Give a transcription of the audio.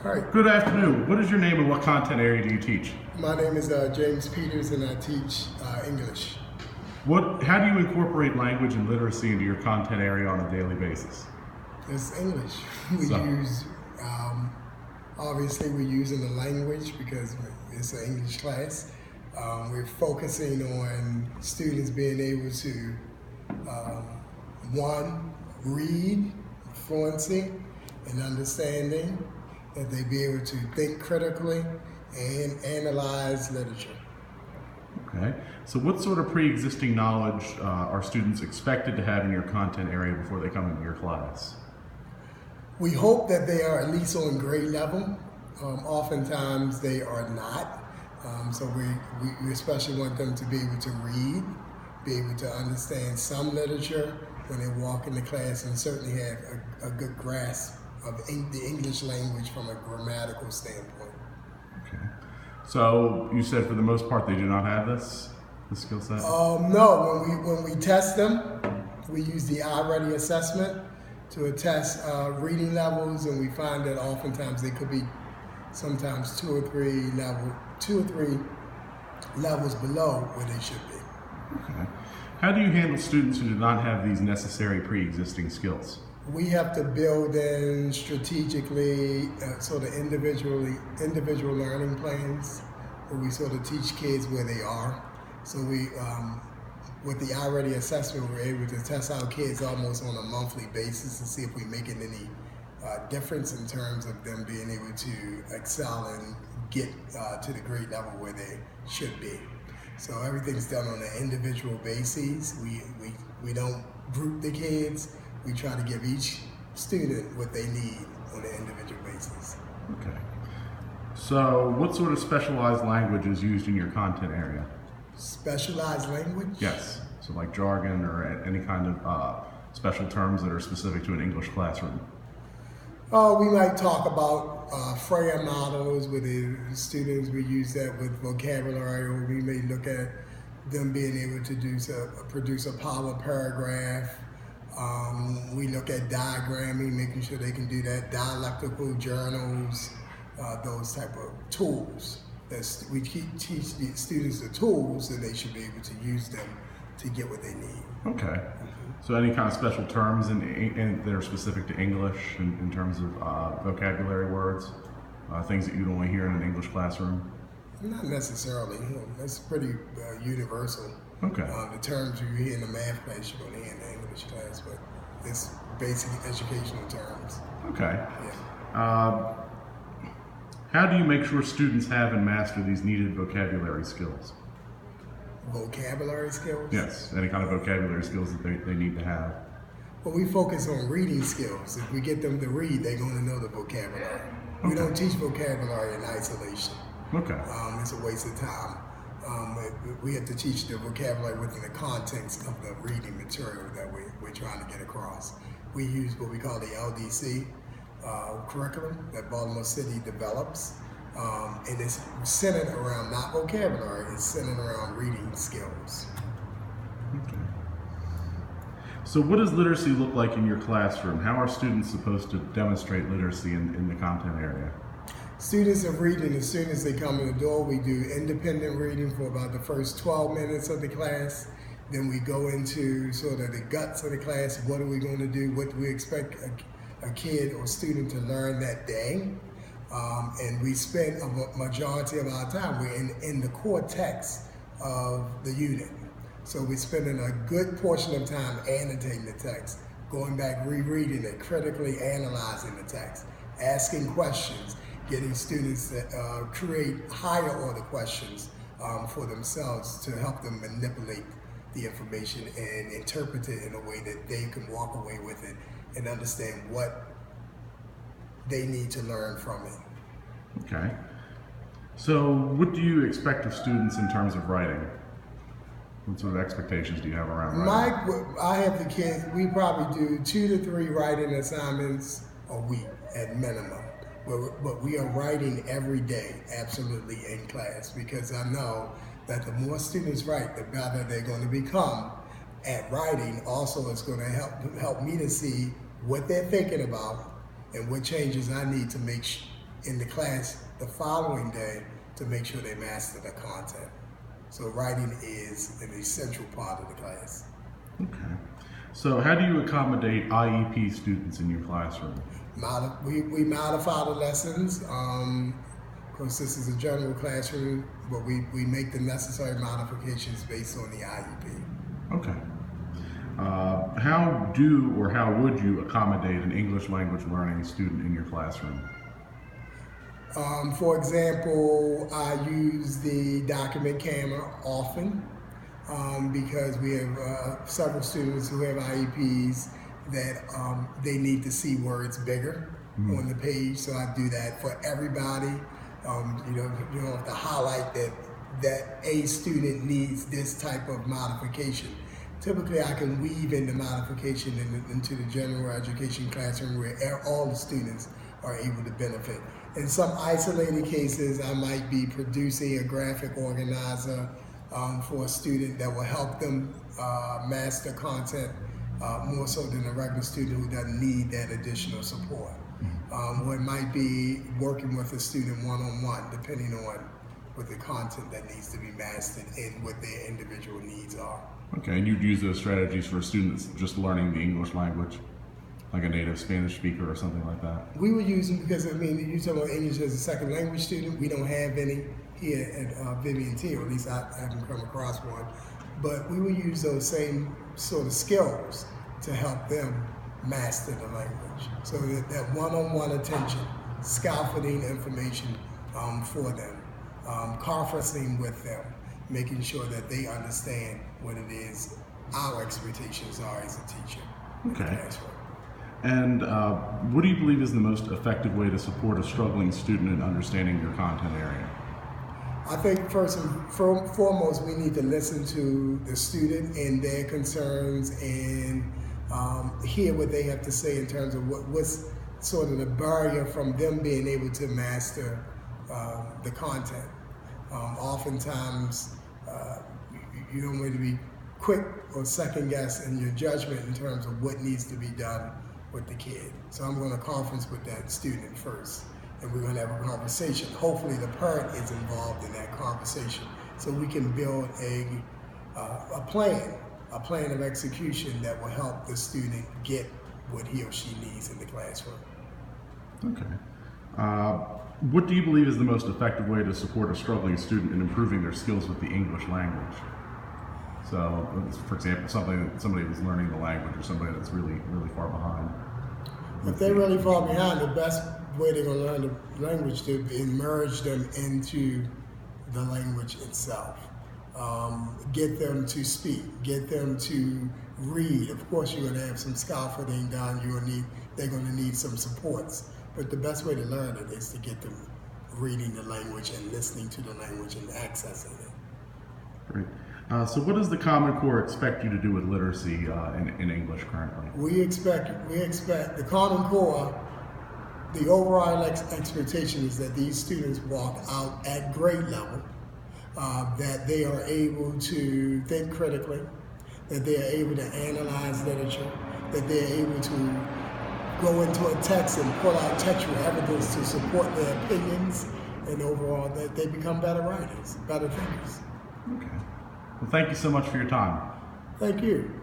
All right. Good afternoon. What is your name and what content area do you teach? My name is James Peters, and I teach English. How do you incorporate language and literacy into your content area on a daily basis? It's English. We use, obviously we're using the language because it's an English class. We're focusing on students being able to, one, read, fluency, and understanding, that they be able to think critically and analyze literature. Okay. So what sort of pre-existing knowledge are students expected to have in your content area before they come into your class? We hope that they are at least on grade level. Oftentimes they are not. So we especially want them to be able to read, be able to understand some literature when they walk into class, and certainly have a good grasp of the English language from a grammatical standpoint. Okay. So you said for the most part they do not have this skill set? No, when we test them, we use the iReady assessment to test reading levels, and we find that oftentimes they could be sometimes two or three levels below where they should be. Okay. How do you handle students who do not have these necessary pre-existing skills? We have to build in strategically sort of individual learning plans where we sort of teach kids where they are. So we, with the iReady assessment, we're able to test our kids almost on a monthly basis to see if we're making any difference in terms of them being able to excel and get to the grade level where they should be. So everything's done on an individual basis. We don't group the kids. We try to give each student what they need on an individual basis. Okay. So what sort of specialized language is used in your content area? Specialized language? Yes. So like jargon or any kind of special terms that are specific to an English classroom? We might talk about Freya models with the students. We use that with vocabulary, or we may look at them being able to produce a power paragraph. We look at diagramming, making sure they can do that, dialectical journals, those type of tools. We teach the students the tools, and they should be able to use them to get what they need. Okay. So any kind of special terms that are specific to English in terms of vocabulary words, things that you'd only hear in an English classroom? Not necessarily. That's pretty universal. Okay. The terms you hear in the math class, you're going to hear in the English class, but it's basic educational terms. Okay. Yeah. How do you make sure students have and master these needed vocabulary skills? Vocabulary skills? Yes, any kind of vocabulary skills that they need to have. Well, we focus on reading skills. If we get them to read, they're going to know the vocabulary. Okay. We don't teach vocabulary in isolation. Okay. It's a waste of time. We have to teach the vocabulary within the context of the reading material that we're trying to get across. We use what we call the LDC curriculum that Baltimore City develops. And it's centered around not vocabulary, it's centered around reading skills. Okay. So what does literacy look like in your classroom? How are students supposed to demonstrate literacy in the content area? Students are reading as soon as they come in the door. We do independent reading for about the first 12 minutes of the class. Then we go into sort of the guts of the class. What are we going to do? What do we expect a kid or student to learn that day? And we spend a majority of our time, we're in the core text of the unit. So we're spending a good portion of time annotating the text, going back, rereading it, critically analyzing the text, asking questions, getting students to create higher order questions for themselves to help them manipulate the information and interpret it in a way that they can walk away with it and understand what they need to learn from it. Okay. So what do you expect of students in terms of writing? What sort of expectations do you have around writing? I have the kids, we probably do 2 to 3 writing assignments a week at minimum. But we are writing every day, absolutely, in class, because I know that the more students write, the better they're going to become at writing. Also, it's going to help me to see what they're thinking about and what changes I need to make in the class the following day to make sure they master the content. So writing is an essential part of the class. Okay. So how do you accommodate IEP students in your classroom? We modify the lessons. Of course, this is a general classroom, but we make the necessary modifications based on the IEP. Okay. How would you accommodate an English language learning student in your classroom? For example, I use the document camera often because we have several students who have IEPs that they need to see words bigger on the page. So I do that for everybody. You don't have to highlight that a student needs this type of modification. Typically, I can weave in the modification into the general education classroom where all the students are able to benefit. In some isolated cases, I might be producing a graphic organizer for a student that will help them master content more so than a regular student who doesn't need that additional support. Or it might be working with a student one-on-one, depending on what the content that needs to be mastered and what their individual needs are. Okay, and you'd use those strategies for students just learning the English language, like a native Spanish speaker or something like that? We would use them because, I mean, you talk about English as a second language student. We don't have any here at Vivian T, or at least I haven't come across one. But we would use those same sort of skills to help them master the language. So that one-on-one attention, scaffolding information for them, conferencing with them, making sure that they understand what it is our expectations are as a teacher. Okay. And what do you believe is the most effective way to support a struggling student in understanding your content area? I think first and foremost, we need to listen to the student and their concerns and hear what they have to say in terms of what's sort of the barrier from them being able to master the content. Oftentimes, you don't want to be quick or second guess in your judgment in terms of what needs to be done with the kid. So I'm going to conference with that student first, and we're going to have a conversation. Hopefully the parent is involved in that conversation so we can build a plan of execution that will help the student get what he or she needs in the classroom. Okay. What do you believe is the most effective way to support a struggling student in improving their skills with the English language? So, for example, somebody who's learning the language or somebody that's really far behind. If they're really far behind, the best way they're going to learn the language is to immerse them into the language itself. Get them to speak, get them to read. Of course, you're going to have some scaffolding done. They're going to need some supports. But the best way to learn it is to get them reading the language and listening to the language and accessing it. Great. So what does the Common Core expect you to do with literacy in English currently? We expect the Common Core, the overall expectation is that these students walk out at grade level, that they are able to think critically, that they are able to analyze literature, that they are able to go into a text and pull out textual evidence to support their opinions, and overall that they become better writers, better thinkers. Okay. Well, thank you so much for your time. Thank you.